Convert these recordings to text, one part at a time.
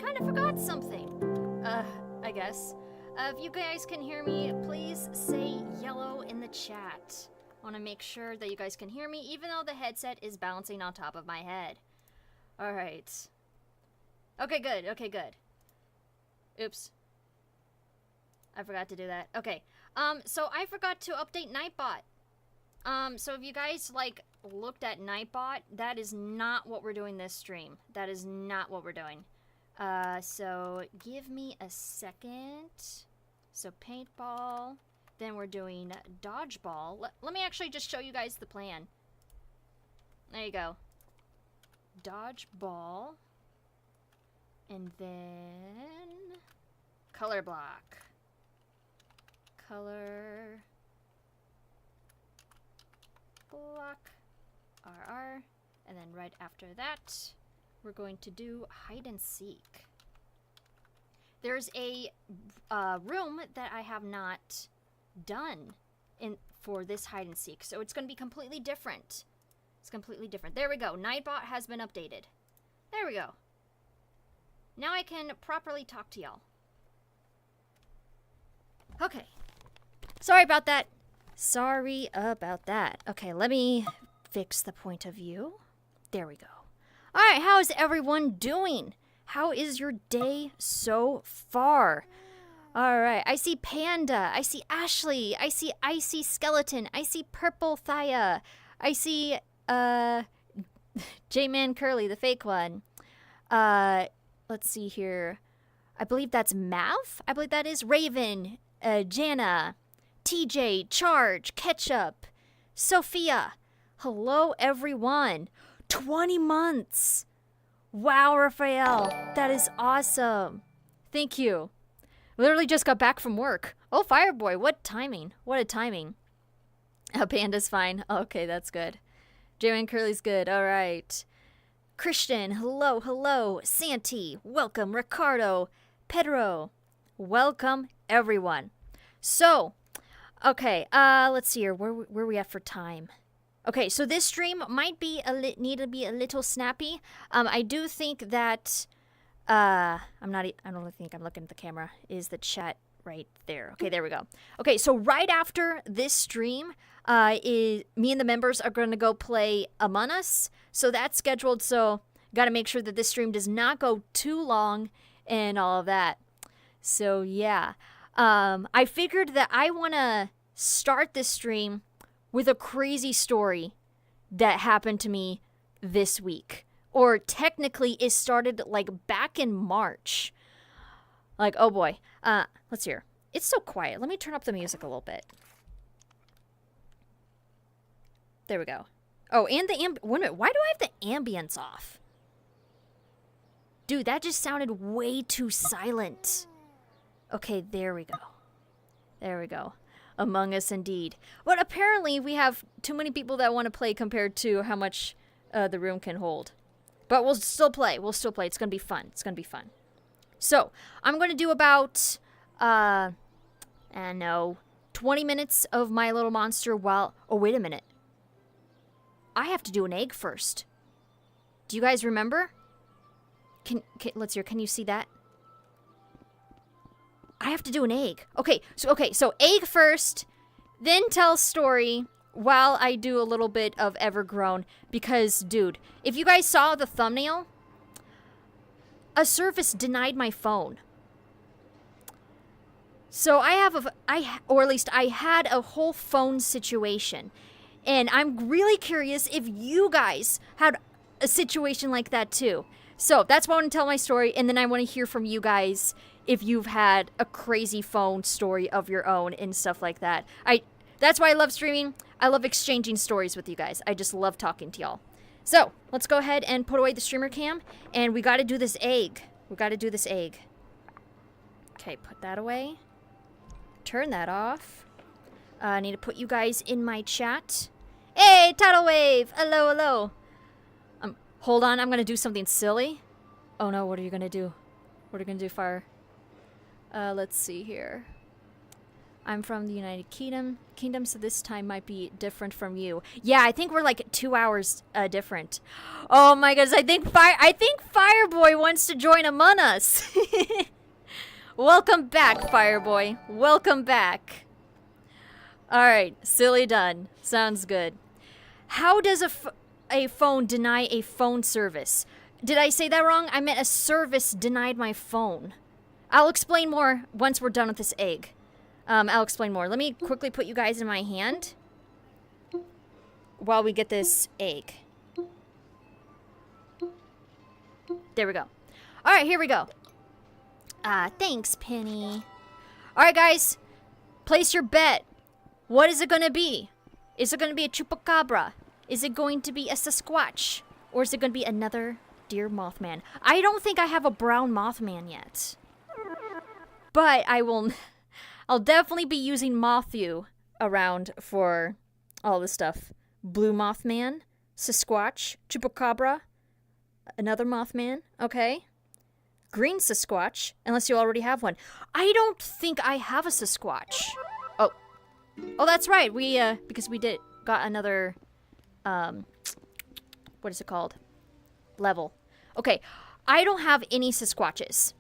kind of forgot something. I guess. If you guys can hear me, please say yellow in the chat. I want to make sure that you guys can hear me, even though the headset is bouncing on top of my head. Alright. Okay, good. Okay, good. Oops. I forgot to do that. Okay. So I forgot to update Nightbot. So if you guys, like, looked at Nightbot, that is not what we're doing this stream. That is not what we're doing. So give me a second. So paintball. Then we're doing dodgeball. Let me actually just show you guys the plan. There you go. Dodgeball. And then color block. Color block. RR. And then right after that, we're going to do hide and seek. There's a room that I have not done for this hide and seek, so it's going to be completely different. It's completely different. There we go. Nightbot has been updated. There we go. Now I can properly talk to y'all. Okay. Sorry about that. Sorry about that. Okay, let me fix the point of view. There we go. All right, how is everyone doing? How is your day so far? All right, I see Panda. I see Ashley. I see Icy Skeleton. I see Purple Thaya. I see J-Man Curly, the fake one. Let's see here. I believe that's Mav. I believe that is Raven, Jana, TJ, Charge, Ketchup, Sophia. Hello, everyone. 20 months. Wow, Raphael. That is awesome. Thank you. Literally just got back from work. Oh, Fireboy, what timing? What a timing. Panda's fine. Okay, that's good. J-Man Curly's good. All right. Christian, hello, hello. Santi, welcome. Ricardo, Pedro, welcome, everyone. So, okay, let's see here. Where are we at for time? Okay, so this stream might be need to be a little snappy. I do think that I don't think I'm looking at the camera. Is the chat right there? Okay, there we go. Okay, so right after this stream, me and the members are going to go play Among Us. So that's scheduled. So got to make sure that this stream does not go too long and all of that. So yeah, I figured that I want to start this stream with a crazy story that happened to me this week. Or technically, it started like back in March. Like, oh boy. Let's hear. It's so quiet. Let me turn up the music a little bit. There we go. Oh, and the wait a minute. Why do I have the ambience off? Dude, that just sounded way too silent. Okay, there we go. There we go. Among Us indeed. But apparently we have too many people that want to play compared to how much the room can hold. But we'll still play. We'll still play. It's going to be fun. It's going to be fun. So, I'm going to do about, 20 minutes of My Little Monster while... Oh, wait a minute. I have to do an egg first. Do you guys remember? Let's hear. Can you see that? I have to do an egg. Okay, so egg first, then tell story while I do a little bit of Evergrown. Because, dude, if you guys saw the thumbnail, a service denied my phone. So I had a whole phone situation. And I'm really curious if you guys had a situation like that too. So that's why I want to tell my story, and then I want to hear from you guys if you've had a crazy phone story of your own and stuff like that. That's why I love streaming. I love exchanging stories with you guys. I just love talking to y'all. So, let's go ahead and put away the streamer cam, and we got to do this egg. Okay, put that away. Turn that off. I need to put you guys in my chat. Hey, Tidal Wave! Hello, hello. Hold on, I'm going to do something silly. Oh no, what are you going to do? What are you going to do, Fire? Let's see here. I'm from the United Kingdom, so this time might be different from you. Yeah, I think we're like 2 hours different. Oh my goodness, I think Fireboy wants to join Among Us. Welcome back, Fireboy. Welcome back. All right, silly done. Sounds good. How does a phone deny a phone service? Did I say that wrong? I meant a service denied my phone. I'll explain more once we're done with this egg. I'll explain more. Let me quickly put you guys in my hand while we get this egg. There we go. All right, here we go. Thanks, Penny. All right, guys. Place your bet. What is it going to be? Is it going to be a chupacabra? Is it going to be a Sasquatch? Or is it going to be another deer Mothman? I don't think I have a brown Mothman yet. But I'll definitely be using Mothu around for all this stuff. Blue Mothman, Sasquatch, Chupacabra, another Mothman, okay? Green Sasquatch, unless you already have one. I don't think I have a Sasquatch. Oh, that's right. We because we got another what is it called? Level. Okay, I don't have any Sasquatches.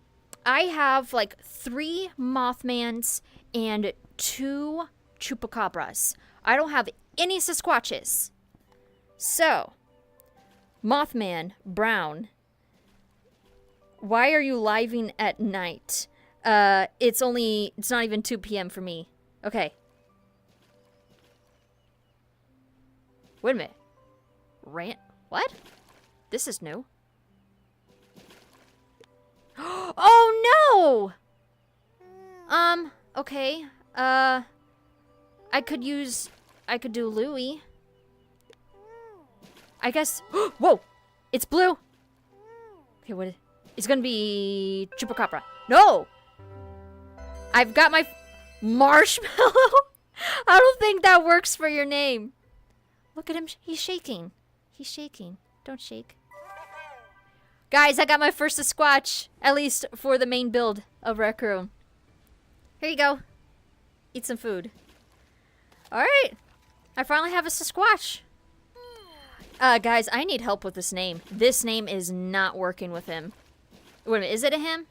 I have like 3 Mothmans and 2 Chupacabras. I don't have any Sasquatches. So, Mothman, brown. Why are you living at night? It's not even 2 p.m. for me. Okay. Wait a minute. What? This is new. Oh no! Okay. I could do Louie. I guess. Whoa! It's blue! Okay, it's gonna be Chupacabra. No! I've got my Marshmallow? I don't think that works for your name. Look at him. He's shaking. He's shaking. Don't shake. Guys, I got my first Sasquatch. At least for the main build of Rec Room. Here you go. Eat some food. Alright. I finally have a Sasquatch. Guys, I need help with this name. This name is not working with him. Wait a minute. Is it a him?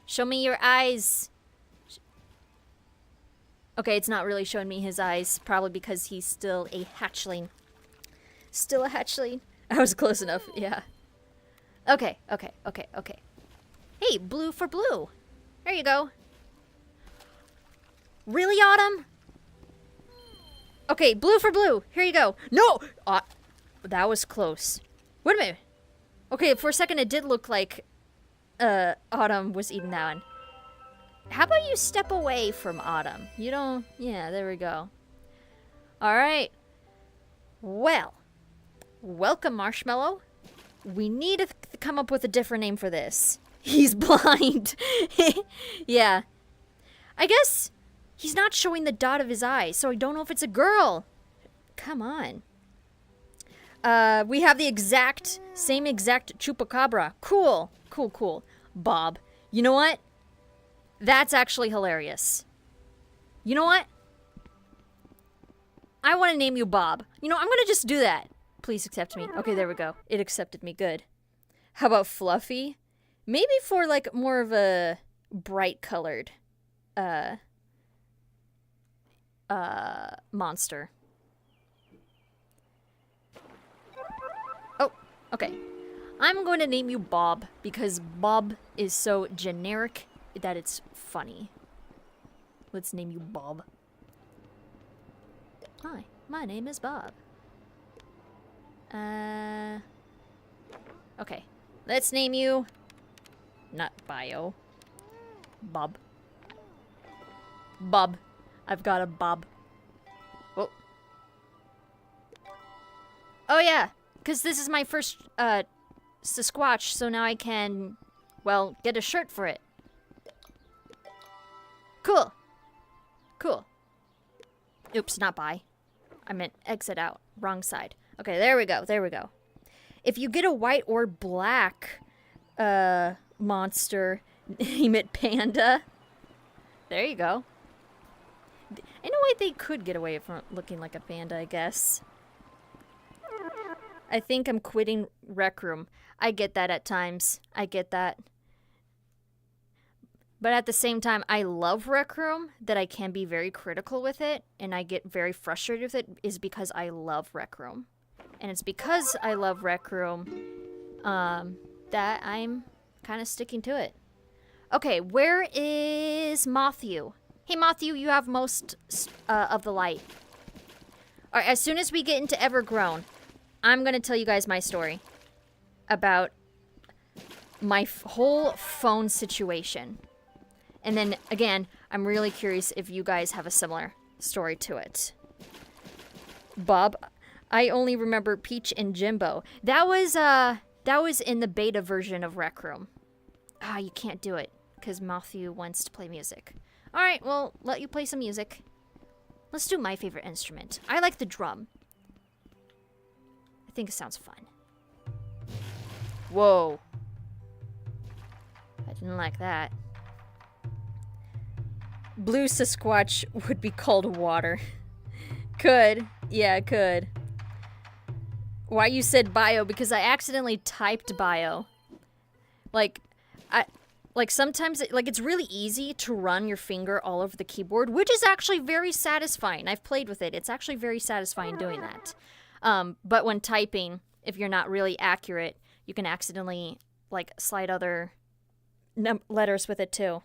Show me your eyes. Okay, it's not really showing me his eyes. Probably because he's still a hatchling. Still a hatchling. I was close enough, yeah. Okay. Hey, blue for blue. There you go. Really, Autumn? Okay, blue for blue. Here you go. No! That was close. Wait a minute. Okay, for a second it did look like Autumn was eating that one. How about you step away from Autumn? You don't... Yeah, there we go. Alright. Well. Welcome, Marshmallow. We need to come up with a different name for this. He's blind. Yeah. I guess he's not showing the dot of his eye, so I don't know if it's a girl. Come on. We have the same exact Chupacabra. Cool. Bob. You know what? That's actually hilarious. You know what? I want to name you Bob. You know, I'm going to just do that. Please accept me. Okay, there we go. It accepted me. Good. How about Fluffy? Maybe for, like, more of a bright colored, monster. Oh, okay. I'm going to name you Bob because Bob is so generic that it's funny. Let's name you Bob. Hi, my name is Bob. Okay. Let's name you... Not Bio. Bob. Bob. I've got a Bob. Oh. Oh yeah, because this is my first, Sasquatch, so now I can, well, get a shirt for it. Cool. Oops, not buy. I meant exit out. Wrong side. Okay, there we go. If you get a white or black, monster, name it Panda. There you go. way they could get away from looking like a panda, I guess. I think I'm quitting Rec Room. I get that at times. I get that. But at the same time, I love Rec Room, that I can be very critical with it, and I get very frustrated with it, is because I love Rec Room. And it's because I love Rec Room that I'm kind of sticking to it. Okay, where is Matthew? Hey, Matthew, you have most of the light. All right, as soon as we get into Evergrown, I'm going to tell you guys my story about my whole phone situation. And then, again, I'm really curious if you guys have a similar story to it. Bob, I only remember Peach and Jimbo. That was in the beta version of Rec Room. Ah, you can't do it, because Matthew wants to play music. Alright, well, let you play some music. Let's do my favorite instrument. I like the drum. I think it sounds fun. Whoa. I didn't like that. Blue Sasquatch would be called water. Could. Yeah, it could. Why you said bio? Because I accidentally typed bio. Like sometimes, it's really easy to run your finger all over the keyboard, which is actually very satisfying. I've played with it. It's actually very satisfying doing that. But when typing, if you're not really accurate, you can accidentally, slide other letters with it, too.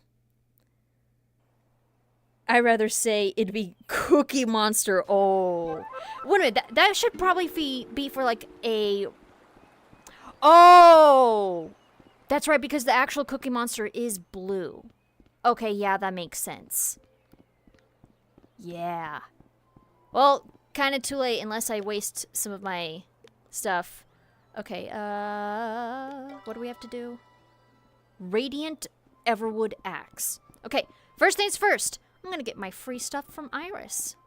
I'd rather say it'd be Cookie Monster. Oh. Wait a minute, that should probably be for, a... Oh! That's right, because the actual Cookie Monster is blue. Okay, yeah, that makes sense. Yeah. Well, kind of too late unless I waste some of my stuff. Okay, what do we have to do? Radiant Everwood Axe. Okay, first things first. I'm gonna get my free stuff from Iris.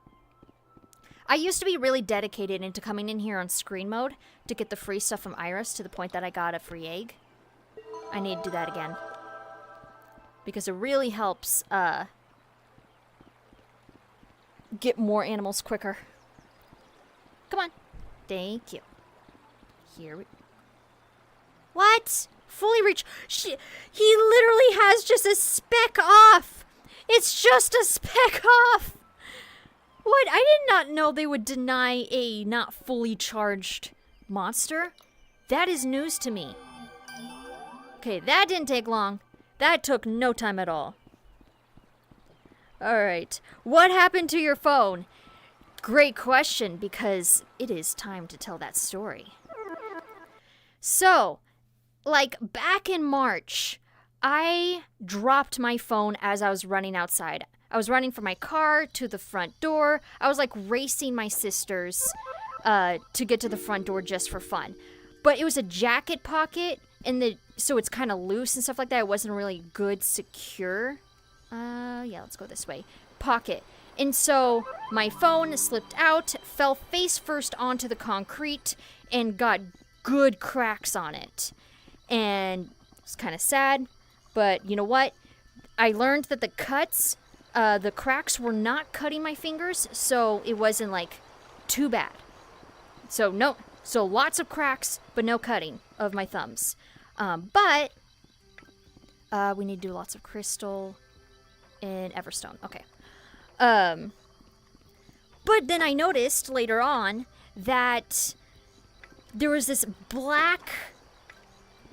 I used to be really dedicated into coming in here on screen mode to get the free stuff from Iris to the point that I got a free egg. I need to do that again. Because it really helps, get more animals quicker. Come on. Thank you. Here we... What? Fully reach... He literally has just a speck off! It's just a speck off! What? I did not know they would deny a not fully charged monster. That is news to me. Okay, that didn't take long. That took no time at all. Alright, what happened to your phone? Great question, because it is time to tell that story. So, back in March, I dropped my phone as I was running outside. I was running from my car to the front door. I was, racing my sisters to get to the front door just for fun. But it was a jacket pocket, so it's kind of loose and stuff like that. It wasn't really good, secure. Yeah, let's go this way. Pocket. And so my phone slipped out, fell face first onto the concrete, and got good cracks on it. And it's kind of sad, but you know what? I learned that the cracks were not cutting my fingers, so it wasn't, too bad. So lots of cracks, but no cutting of my thumbs. But we need to do lots of crystal and Everstone. Okay. But then I noticed later on that there was this black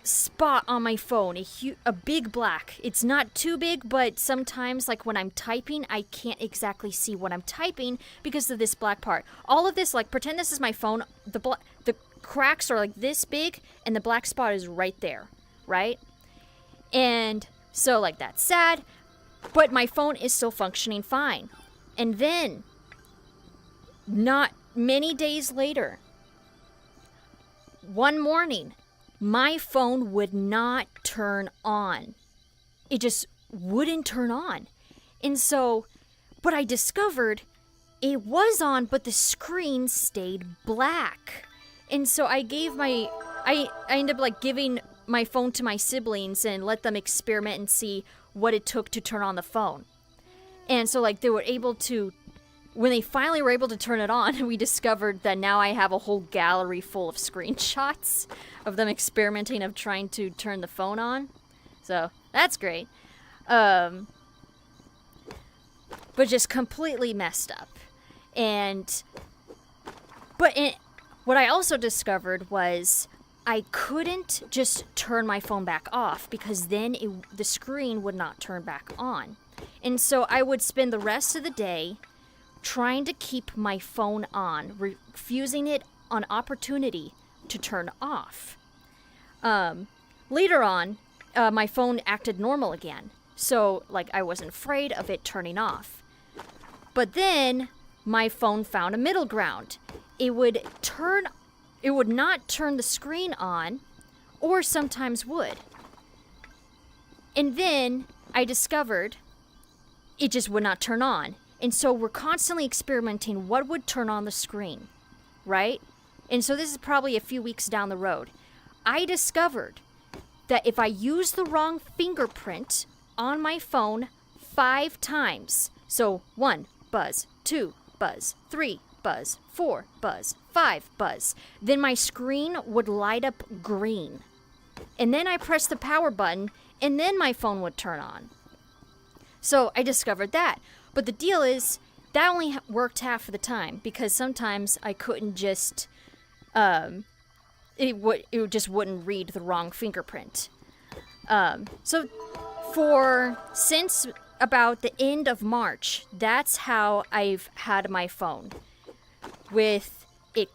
spot on my phone, a big black. It's not too big, but sometimes, when I'm typing, I can't exactly see what I'm typing because of this black part. All of this, pretend this is my phone. The cracks are this big, and the black spot is right there, right? And so, that's sad, but my phone is still functioning fine. And then, not many days later, one morning, my phone would not turn on. It just wouldn't turn on. And so, but I discovered it was on, but the screen stayed black. And so I ended up giving my phone to my siblings and let them experiment and see what it took to turn on the phone. And so they were able to when they finally were able to turn it on, we discovered that now I have a whole gallery full of screenshots of them experimenting of trying to turn the phone on. So that's great. But just completely messed up. What I also discovered was I couldn't just turn my phone back off because then the screen would not turn back on. And so I would spend the rest of the day trying to keep my phone on, refusing it on opportunity to turn off. Later on, my phone acted normal again. So, like, I wasn't afraid of it turning off. But then my phone found a middle ground. It would not turn the screen on, or sometimes would. And then I discovered it just would not turn on. And so we're constantly experimenting what would turn on the screen, right? And so this is probably a few weeks down the road. I discovered that if I use the wrong fingerprint on my phone 5 times, so 1 buzz, 2 buzz, 3 buzz, 4 buzz, 5 buzz, then my screen would light up green. And then I press the power button, and then my phone would turn on. So I discovered that. But the deal is, that only worked half of the time, because sometimes I couldn't just, it just wouldn't read the wrong fingerprint. Since about the end of March, that's how I've had my phone. With it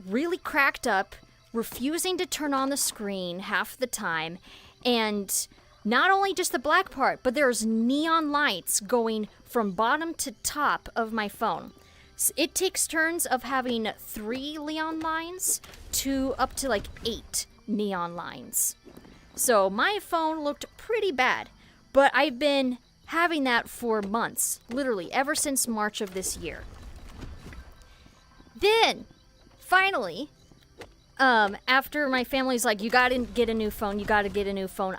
really cracked up, refusing to turn on the screen half the time, and not only just the black part, but there's neon lights going from bottom to top of my phone. So it takes turns of having 3 neon lines to up to 8 neon lines. So my phone looked pretty bad, but I've been having that for months, literally ever since March of this year. Then, finally, after my family's like, you gotta get a new phone,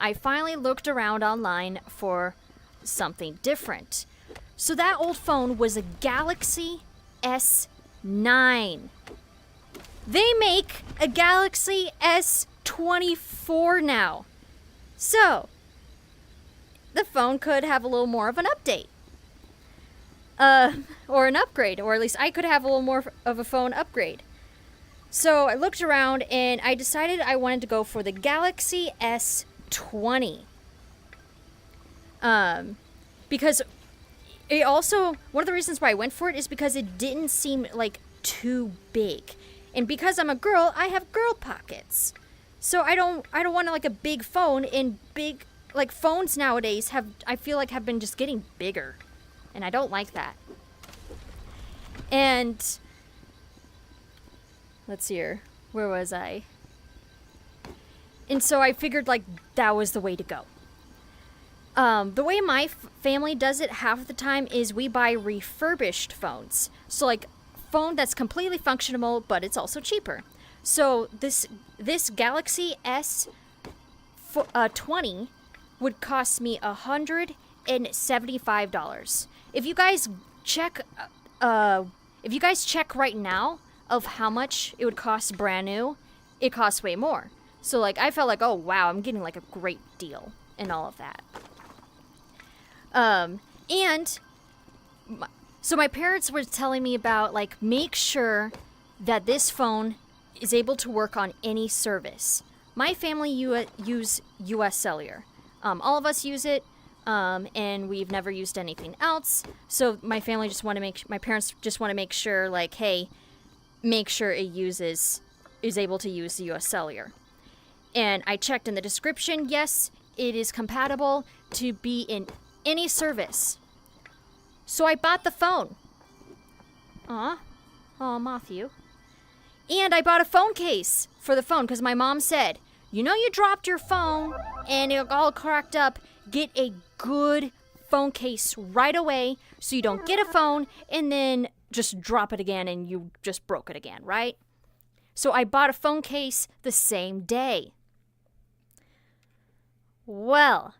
I finally looked around online for something different. So that old phone was a Galaxy S9. They make a Galaxy S24 now. So, the phone could have a little more of an update. Or an upgrade, or at least I could have a little more of a phone upgrade. So I looked around and I decided I wanted to go for the Galaxy S20. Because it also, one of the reasons why I went for it is because it didn't seem too big. And because I'm a girl, I have girl pockets. So I don't want a big phone, and big, phones nowadays I feel like have been just getting bigger. And I don't like that. And let's see here. Where was I? And so I figured that was the way to go. The way my family does it half the time is we buy refurbished phones. So phone that's completely functional, but it's also cheaper. So this Galaxy S20 would cost me $175. If you guys check right now of how much it would cost brand new, it costs way more. So I felt oh wow, I'm getting a great deal and all of that. So my parents were telling me about make sure that this phone is able to work on any service. My family use US Cellular. All of us use it. And we've never used anything else. So my parents just want to make sure, hey, make sure it is able to use the US Cellular. And I checked in the description. Yes, it is compatible to be in any service. So I bought the phone. Aw, Matthew. And I bought a phone case for the phone because my mom said, you dropped your phone and it all cracked up. Get a good phone case right away so you don't get a phone and then just drop it again and you just broke it again, right? So I bought a phone case the same day. Well,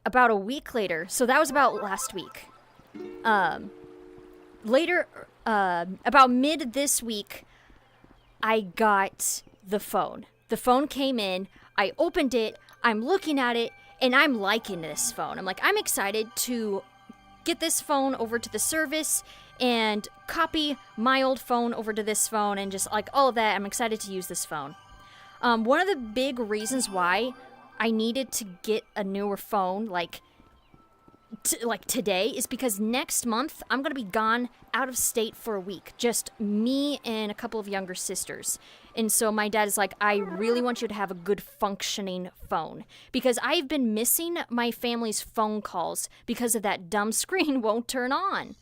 about a week later, so that was about last week. Later, about mid this week, I got the phone. The phone came in, I opened it, I'm looking at it, and I'm liking this phone. I'm like, I'm excited to get this phone over to the service and copy my old phone over to this phone and just like all of that. I'm excited to use this phone. One of the big reasons why I needed to get a newer phone, like today, is because next month I'm gonna be gone out of state for a week, just me and a couple of younger sisters. And so my dad is like, I really want you to have a good functioning phone, because I've been missing my family's phone calls because of that dumb screen won't turn on.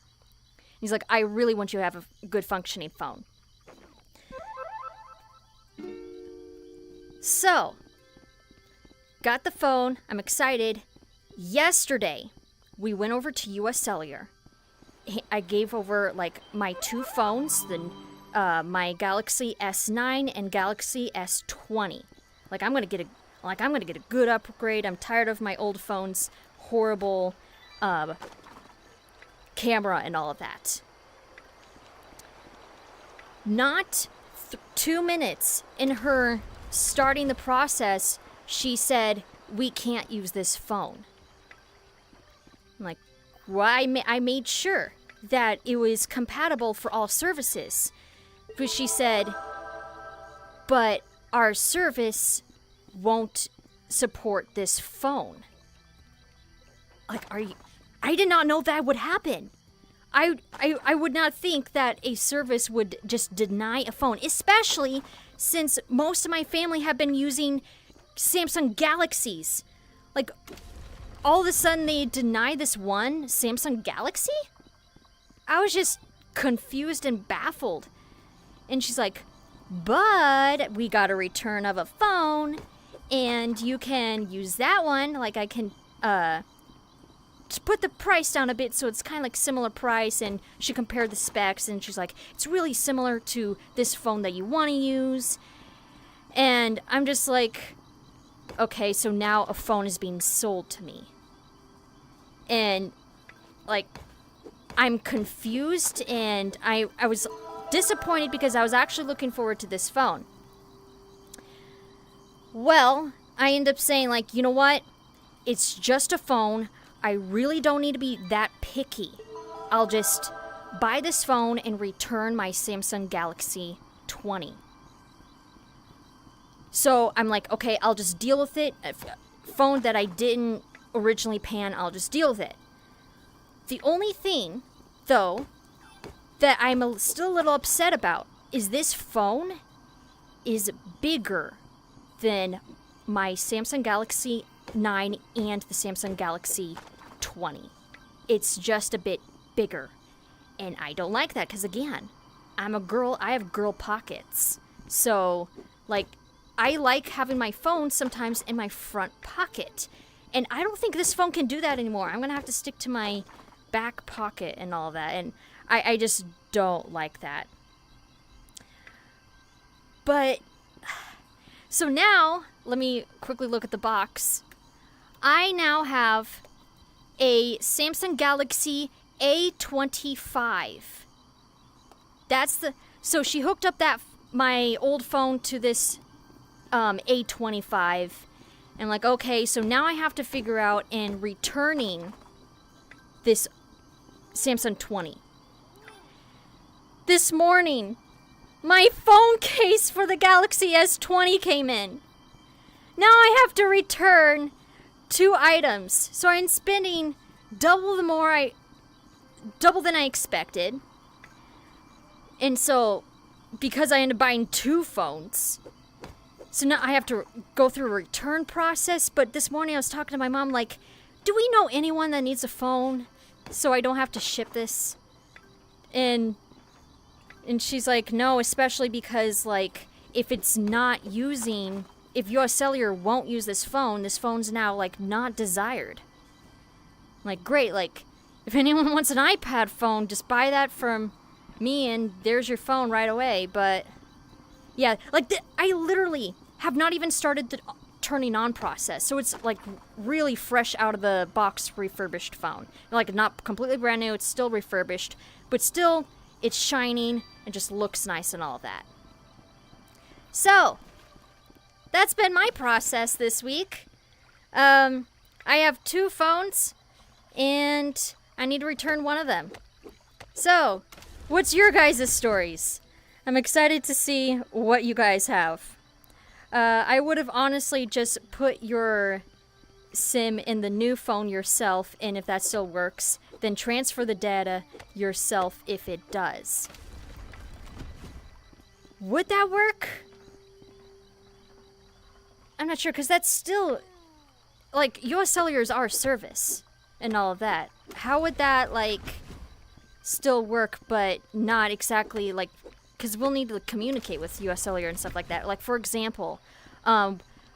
He's like, I really want you to have a good functioning phone. So, got the phone, I'm excited. Yesterday, we went over to US Cellular. I gave over like my two phones, my Galaxy S9 and Galaxy S20. I'm gonna get a good upgrade. I'm tired of my old phone's horrible camera and all of that. Not 2 minutes in her starting the process, she said, "We can't use this phone." I'm like, well, I made sure that it was compatible for all services. But she said, but our service won't support this phone. Like, I did not know that would happen. I would not think that a service would just deny a phone, especially since most of my family have been using Samsung Galaxies. Like, all of a sudden they deny this one Samsung Galaxy? I was just confused and baffled. And she's like, but we got a return of a phone, and you can use that one. Like, I can just put the price down a bit so it's kind of like similar price. And she compared the specs, and she's like, it's really similar to this phone that you want to use. And I'm just like, okay, so now a phone is being sold to me. And, like, I'm confused, and I was disappointed because I was actually looking forward to this phone. Well, I end up saying, like, you know what? It's just a phone. I really don't need to be that picky. I'll just buy this phone and return my Samsung Galaxy 20. So I'm like, okay, I'll just deal with it. A phone that I didn't originally pan, I'll just deal with it. The only thing, though, that I'm still a little upset about is this phone is bigger than my Samsung Galaxy 9 and the Samsung Galaxy 20. It's just a bit bigger. And I don't like that because, again, I'm a girl. I have girl pockets. So, like, I like having my phone sometimes in my front pocket. And I don't think this phone can do that anymore. I'm going to have to stick to my back pocket and all that. And I just don't like that. But, so now, let me quickly look at the box. I now have a Samsung Galaxy A25. So she hooked up my old phone to this A25. And like, okay, so now I have to figure out in returning this Samsung 20. This morning, my phone case for the Galaxy S20 came in. Now I have to return 2 items. So I'm spending double than I expected. And so, because I ended up buying 2 phones, so now I have to go through a return process. But this morning I was talking to my mom, like, do we know anyone that needs a phone so I don't have to ship this? And she's like, no, especially because, like, if US Cellular won't use this phone's now, like, not desired. Like, great, like, if anyone wants an iPad phone, just buy that from me and there's your phone right away. But, yeah, like, I literally have not even started turning on process. So it's like really fresh out of the box refurbished phone. Like not completely brand new, it's still refurbished, but still it's shining and just looks nice and all of that. So, that's been my process this week. I have 2 phones and I need to return one of them. So, what's your guys' stories? I'm excited to see what you guys have. I would have honestly just put your SIM in the new phone yourself, and if that still works, then transfer the data yourself if it does. Would that work? I'm not sure, because that's still... Like, US Cellular is our service and all of that. How would that, like, still work, but not exactly, like... Because we'll need to communicate with US Cellular and stuff like that. Like, for example,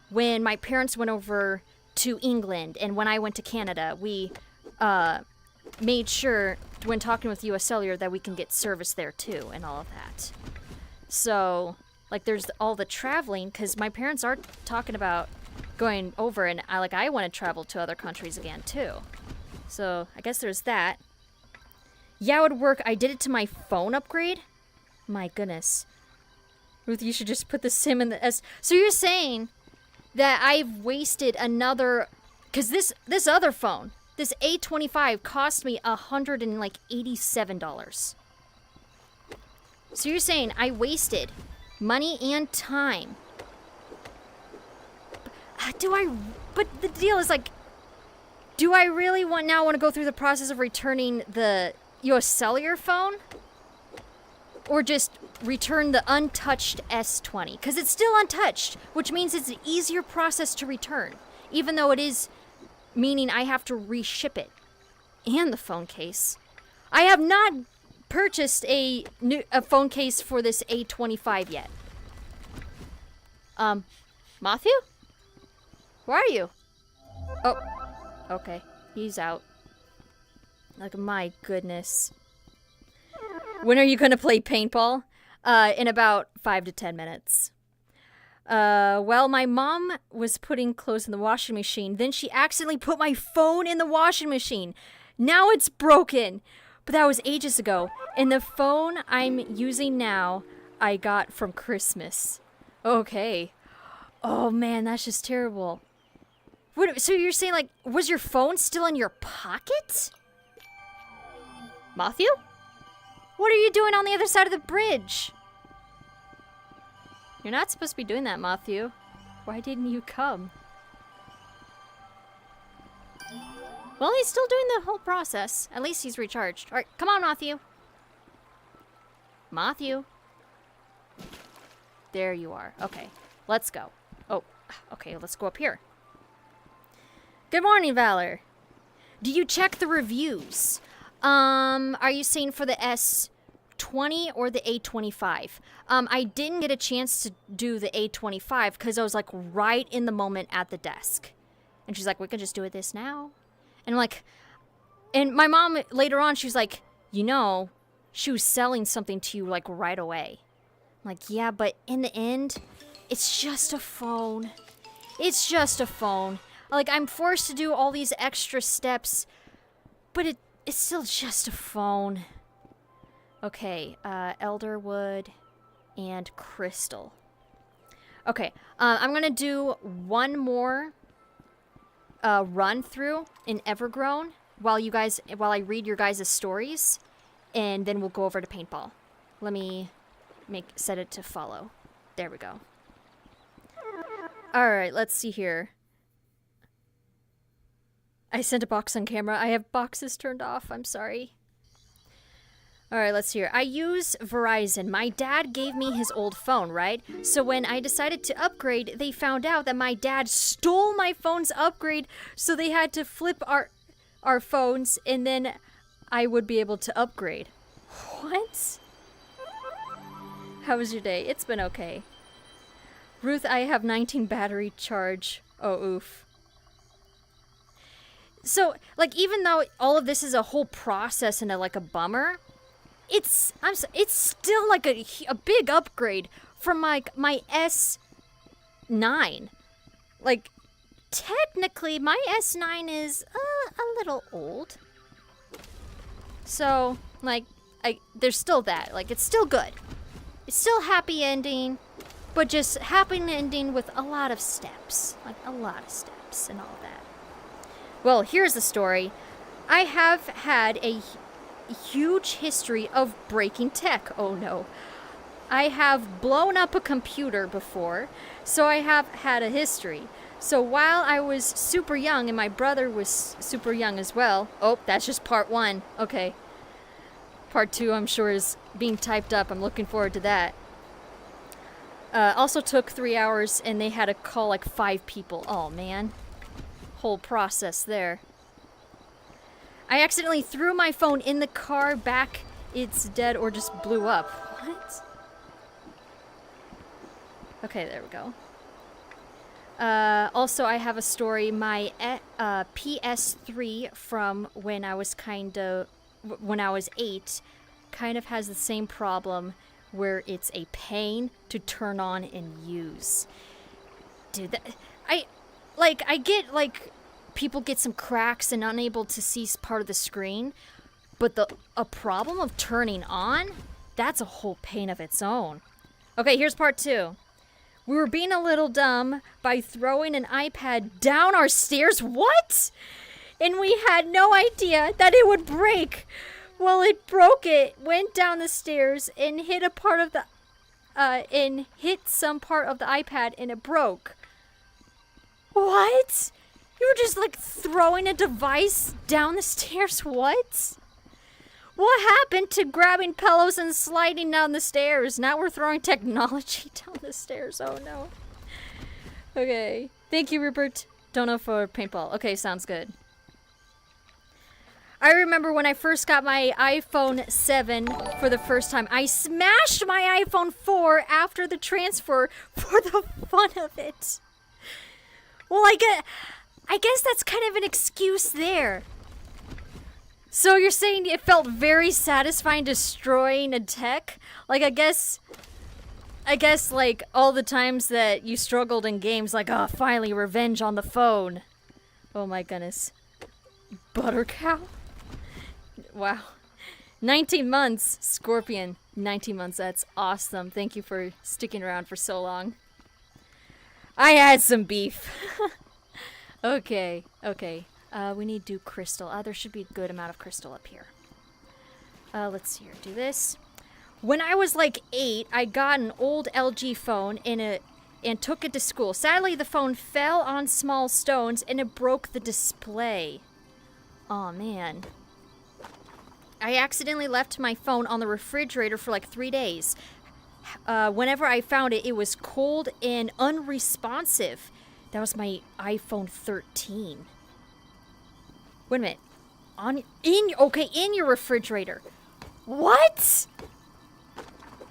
when my parents went over to England and when I went to Canada, we made sure, when talking with US Cellular, that we can get service there too and all of that. So, like, there's all the traveling, because my parents are talking about going over, and I want to travel to other countries again too. So, I guess there's that. Yeah, it would work. I did it to my phone upgrade. My goodness. Ruth, you should just put the SIM in the S. So you're saying that I've wasted another... Because this other phone, this A25, cost me $187. So you're saying I wasted money and time. But the deal is, like, do I really want to go through the process of returning the US Cellular phone? Or just return the untouched S20? Because it's still untouched, which means it's an easier process to return. Even though it is meaning I have to reship it. And the phone case. I have not purchased a phone case for this A25 yet. Matthew? Where are you? Oh, okay. He's out. Like, my goodness. When are you gonna play paintball? In about 5 to 10 minutes. Well, my mom was putting clothes in the washing machine. Then she accidentally put my phone in the washing machine. Now it's broken. But that was ages ago. And the phone I'm using now, I got from Christmas. Okay. Oh man, that's just terrible. So you're saying, like, was your phone still in your pocket? Matthew? What are you doing on the other side of the bridge? You're not supposed to be doing that, Matthew. Why didn't you come? Well, he's still doing the whole process. At least he's recharged. Alright, come on, Matthew. Matthew. There you are. Okay, let's go. Oh, okay, let's go up here. Good morning, Valor. Do you check the reviews? Are you saying for the S20 or the A25? I didn't get a chance to do the A25 because I was, like, right in the moment at the desk. And she's like, we can just do it this now. And I'm like, and my mom later on, she was like, you know, she was selling something to you, like, right away. I'm like, yeah, but in the end, it's just a phone. It's just a phone. Like, I'm forced to do all these extra steps, but it's still just a phone. Okay, Elderwood and Crystal. Okay, I'm gonna do one more run through in Evergrown while I read your guys' stories, and then we'll go over to paintball. Let me set it to follow. There we go. All right, let's see here. I sent a box on camera. I have boxes turned off. I'm sorry. All right, let's hear. I use Verizon. My dad gave me his old phone, right? So when I decided to upgrade, they found out that my dad stole my phone's upgrade, so they had to flip our phones, and then I would be able to upgrade. What? How was your day? It's been okay. Ruth, I have 19 battery charge. Oh, oof. So, like, even though all of this is a whole process and a bummer, it's still like a big upgrade from my S9. like, technically, my S9 is a little old. So, like, there's still that. Like, it's still good. It's still happy ending, but just happy ending with a lot of steps. Like, a lot of steps and all that. Well, here's the story. I have had a huge history of breaking tech. Oh, no. I have blown up a computer before, so I have had a history. So while I was super young, and my brother was super young as well. Oh, that's just part 1. Okay. Part 2, I'm sure, is being typed up. I'm looking forward to that. Also took 3 hours, and they had to call like 5 people. Oh, man. Whole process there. I accidentally threw my phone in the car back. It's dead or just blew up. What? Okay, there we go. Also, I have a story. My PS3 from when I was 8 kind of has the same problem where it's a pain to turn on and use. Dude, I get, like, people get some cracks and unable to see part of the screen, but a problem of turning on, that's a whole pain of its own. Okay, here's part 2. We were being a little dumb by throwing an iPad down our stairs. What? And we had no idea that it would break. Well, it broke. It went down the stairs and hit a part of the, and hit some part of the iPad, and it broke. What? You were just like throwing a device down the stairs? What? What happened to grabbing pillows and sliding down the stairs? Now we're throwing technology down the stairs. Oh no. Okay. Thank you, Rupert. Don't know for paintball. Okay, sounds good. I remember when I first got my iPhone 7 for the first time. I smashed my iPhone 4 after the transfer for the fun of it. Well, I guess that's kind of an excuse there. So you're saying it felt very satisfying destroying a tech? Like, I guess, like, all the times that you struggled in games, like, oh, finally, revenge on the phone. Oh my goodness. Butter cow? Wow. 19 months, Scorpion. 19 months, that's awesome. Thank you for sticking around for so long. I had some beef. Okay. We need to do crystal. There should be a good amount of crystal up here. Let's see here. Do this. When I was like 8, I got an old LG phone and took it to school. Sadly, the phone fell on small stones and it broke the display. Aw, man. I accidentally left my phone on the refrigerator for like 3 days. Whenever I found it, it was cold and unresponsive. That was my iPhone 13. Wait a minute. In your refrigerator. What?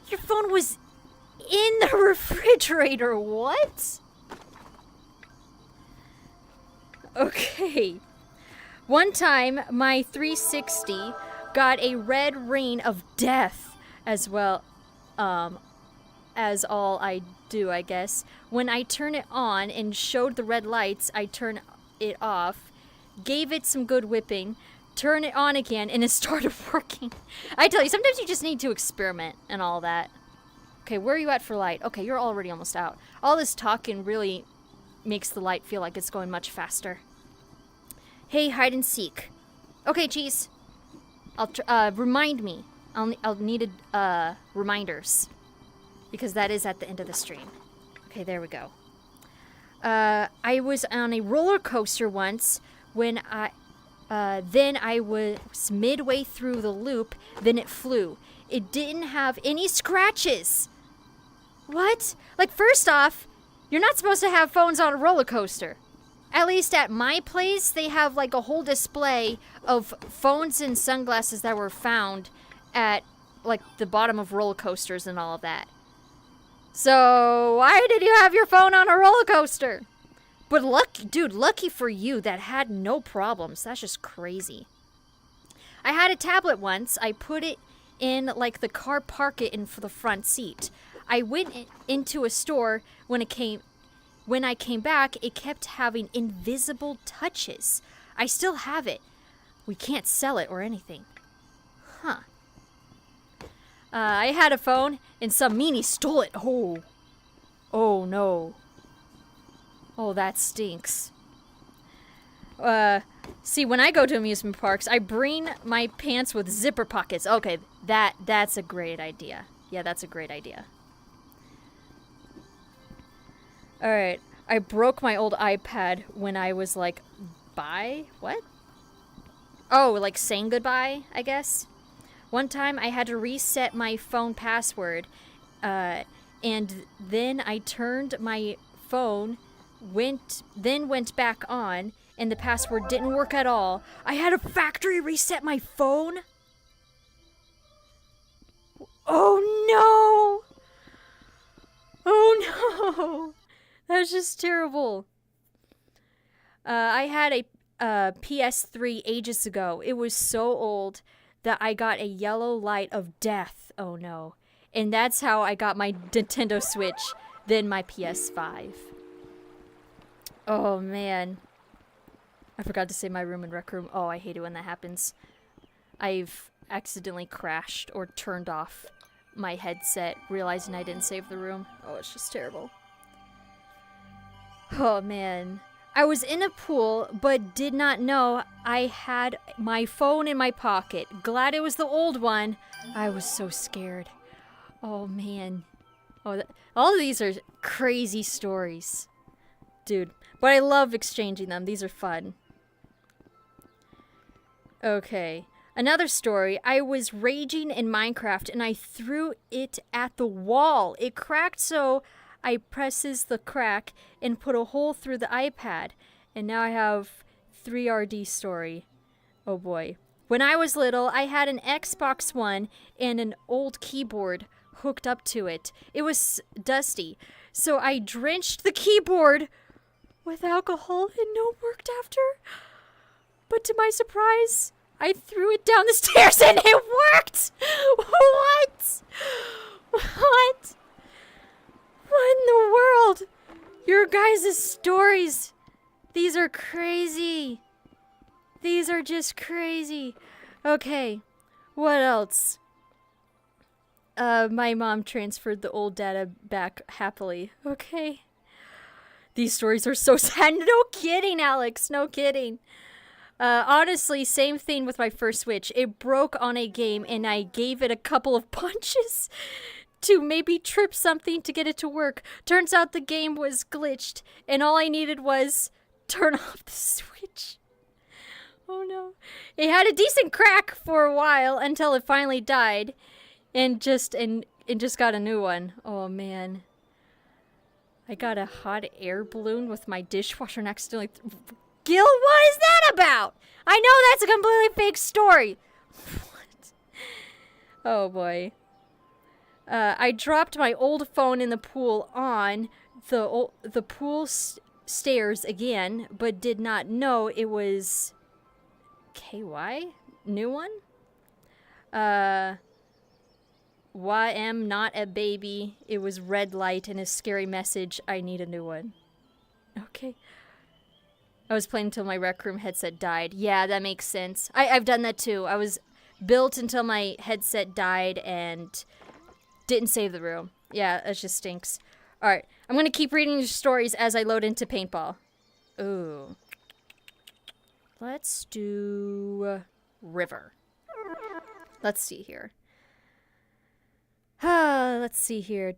Your phone was in the refrigerator. What? Okay. One time, my 360 got a red ring of death as well, as all I do, I guess. When I turn it on and showed the red lights, I turn it off, gave it some good whipping, turn it on again, and it started working. I tell you, sometimes you just need to experiment and all that. Okay, where are you at for light? Okay, you're already almost out. All this talking really makes the light feel like it's going much faster. Hey, hide and seek. Okay, cheese. Remind me. I'll need reminders. Because that is at the end of the stream. Okay, there we go. I was on a roller coaster once when then I was midway through the loop, then it flew. It didn't have any scratches. What? Like, first off, you're not supposed to have phones on a roller coaster. At least at my place, they have like a whole display of phones and sunglasses that were found at like the bottom of roller coasters and all of that. So why did you have your phone on a roller coaster? But lucky for you, that had no problems. That's just crazy. I had a tablet once. I put it in like the car park it in for the front seat. I went into a store when it came when I came back, it kept having invisible touches. I still have it. We can't sell it or anything. Huh. I had a phone, and some meanie stole it. Oh. Oh, no. Oh, that stinks. See, when I go to amusement parks, I bring my pants with zipper pockets. Okay, that's a great idea. Yeah, that's a great idea. Alright, I broke my old iPad when I was like, bye? What? Oh, like saying goodbye, I guess? One time I had to reset my phone password, and then I turned my phone, went back on, and the password didn't work at all. I had to factory reset my phone? Oh no! Oh no! That's just terrible. I had a PS3 ages ago. It was so old that I got a yellow light of death. Oh no. And that's how I got my Nintendo Switch, then my PS5. Oh man. I forgot to say my room and rec room. Oh, I hate it when that happens. I've accidentally crashed or turned off my headset, realizing I didn't save the room. Oh, it's just terrible. Oh man. I was in a pool, but did not know I had my phone in my pocket. Glad it was the old one. I was so scared. Oh man. Oh, all of these are crazy stories. Dude. But I love exchanging them. These are fun. Okay. Another story. I was raging in Minecraft and I threw it at the wall. It cracked, so I presses the crack and put a hole through the iPad. And now I have 3RD story. Oh boy. When I was little, I had an Xbox One and an old keyboard hooked up to it. It was dusty, so I drenched the keyboard with alcohol and no worked after. But to my surprise, I threw it down the stairs and it worked! What? What? What in the world? Your guys' stories. These are crazy. These are just crazy. Okay. What else? My mom transferred the old data back happily. Okay. These stories are so sad. No kidding, Alex. No kidding. Honestly, same thing with my first Switch. It broke on a game and I gave it a couple of punches to maybe trip something to get it to work. Turns out the game was glitched and all I needed was turn off the Switch. Oh no. It had a decent crack for a while until it finally died and just got a new one. Oh man. I got a hot air balloon with my dishwasher and accidentally Gil, what is that about? I know that's a completely fake story. What? Oh boy. I dropped my old phone in the pool on the pool stairs again, but did not know it was KY? New one? Why am not a baby? It was red light and a scary message. I need a new one. Okay. I was playing until my Rec Room headset died. Yeah, that makes sense. I've done that too. I was built until my headset died and didn't save the room. Yeah, that just stinks. Alright, I'm gonna keep reading your stories as I load into paintball. Ooh. Let's do river. Let's see here. Let's see here.